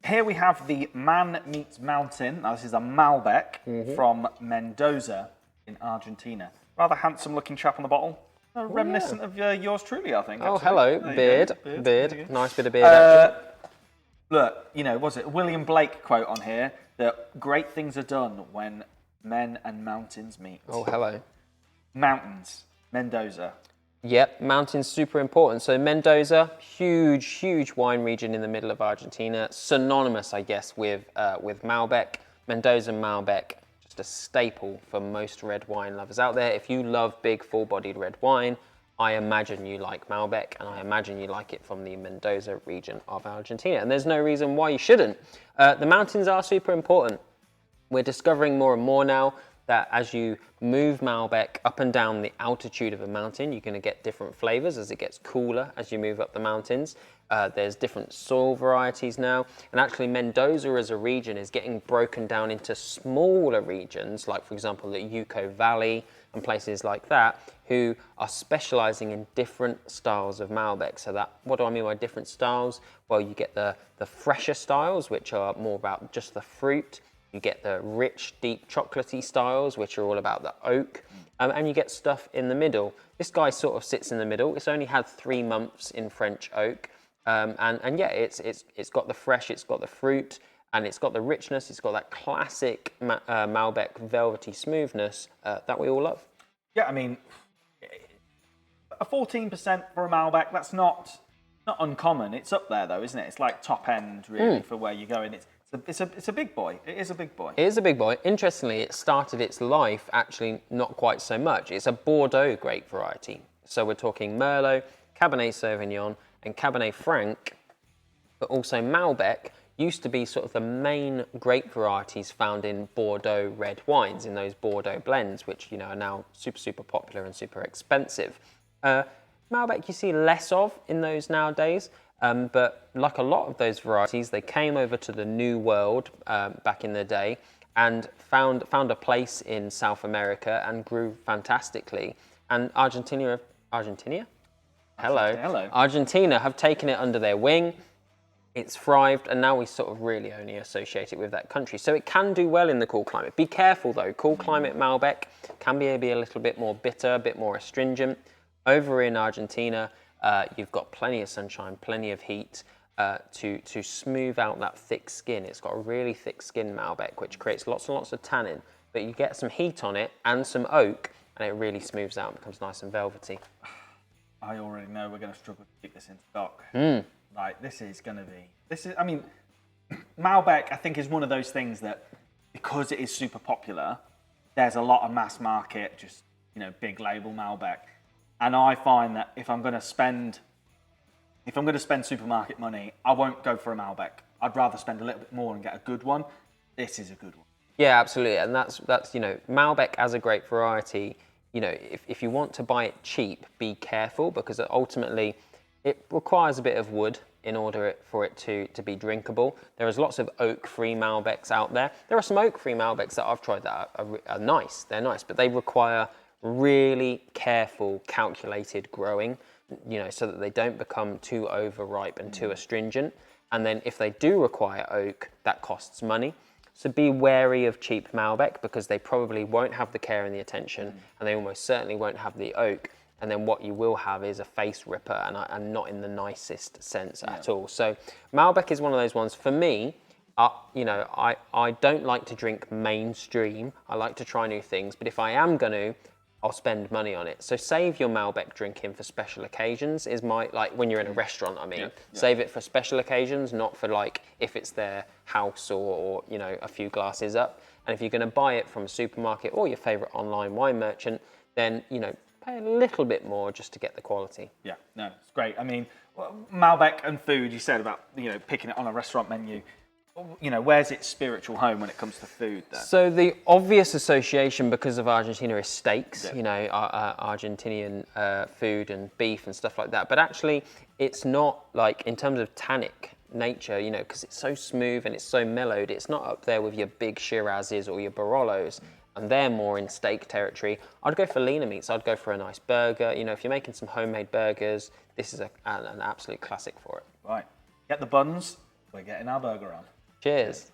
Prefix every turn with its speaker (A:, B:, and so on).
A: Here we have the Man Meets Mountain. Now, this is a Malbec from Mendoza in Argentina. Rather handsome-looking chap on the bottle. Reminiscent of yours truly, I think.
B: Oh,
A: actually.
B: hello,
A: Beard.
B: beard. Nice bit of beard action.
A: Look, was it a William Blake quote on here that great things are done when men and mountains meet?
B: Oh, hello.
A: Mountains, Mendoza.
B: Yep, mountains super important. So Mendoza, huge wine region in the middle of Argentina, synonymous, I guess, with Malbec. Mendoza Malbec, just a staple for most red wine lovers out there. If you love big, full-bodied red wine, I imagine you like Malbec, and I imagine you like it from the Mendoza region of Argentina. And there's no reason why you shouldn't. The mountains are super important. We're discovering more and more now that as you move Malbec up and down the altitude of a mountain, you're going to get different flavors as it gets cooler as you move up the mountains. There's different soil varieties now. And actually Mendoza as a region is getting broken down into smaller regions, like for example, the Uco Valley and places like that, who are specializing in different styles of Malbec. So what do I mean by different styles? Well, you get the fresher styles, which are more about just the fruit. You get the rich, deep, chocolatey styles, which are all about the oak, and you get stuff in the middle. This guy sort of sits in the middle. It's only had 3 months in French oak, and yeah, it's got the fresh, it's got the fruit, and it's got the richness. It's got that classic Malbec velvety smoothness that we all love.
A: Yeah, I mean, a 14% for a Malbec, that's not uncommon. It's up there though, isn't it? It's like top end really for where you're going. It's a big boy. It is a big boy.
B: It is a big boy. Interestingly, it started its life actually not quite so much. It's a Bordeaux grape variety. So we're talking Merlot, Cabernet Sauvignon, and Cabernet Franc, but also Malbec used to be sort of the main grape varieties found in Bordeaux red wines, in those Bordeaux blends, which are now super popular and super expensive. Malbec you see less of in those nowadays. But like a lot of those varieties, they came over to the New World back in the day and found a place in South America and grew fantastically. And Argentina? Hello. Argentina have taken it under their wing. It's thrived, and now we sort of really only associate it with that country. So it can do well in the cool climate. Be careful though, cool climate Malbec can be a little bit more bitter, a bit more astringent. Over in Argentina, you've got plenty of sunshine, plenty of heat to smooth out that thick skin. It's got a really thick skin Malbec, which creates lots and lots of tannin, but you get some heat on it and some oak, and it really smooths out and becomes nice and velvety.
A: I already know we're going to struggle to keep this in stock. Like, I mean, Malbec, I think, is one of those things that, because it is super popular, there's a lot of mass market, just, big label Malbec. And I find that if I'm going to spend supermarket money, I won't go for a Malbec. I'd rather spend a little bit more and get a good one. This is a good one.
B: Yeah, absolutely. And that's Malbec as a grape variety, if you want to buy it cheap, be careful, because ultimately it requires a bit of wood in order for it to be drinkable. There is lots of oak-free Malbecs out there. There are some oak-free Malbecs that I've tried that are nice. They're nice, but they require really careful, calculated growing, so that they don't become too overripe and too astringent. And then if they do require oak, that costs money. So be wary of cheap Malbec, because they probably won't have the care and the attention, and they almost certainly won't have the oak. And then what you will have is a face ripper, and not in the nicest sense at all. So Malbec is one of those ones for me. I don't like to drink mainstream. I like to try new things, but if I am going to, I'll spend money on it. So save your Malbec drinking for special occasions is when you're in a restaurant, Save it for special occasions, not for if it's their house or a few glasses up. And if you're going to buy it from a supermarket or your favorite online wine merchant, then, pay a little bit more just to get the quality.
A: Yeah, no, it's great. I mean, Malbec and food, you said about, picking it on a restaurant menu. Where's its spiritual home when it comes to food then?
B: So the obvious association, because of Argentina, is steaks, Argentinian food and beef and stuff like that. But actually, it's not in terms of tannic nature, because it's so smooth and it's so mellowed, it's not up there with your big Shirazes or your Barolos. And they're more in steak territory. I'd go for leaner meats. I'd go for a nice burger. If you're making some homemade burgers, this is an absolute classic for it.
A: Right. Get the buns. We're getting our burger on.
B: Cheers.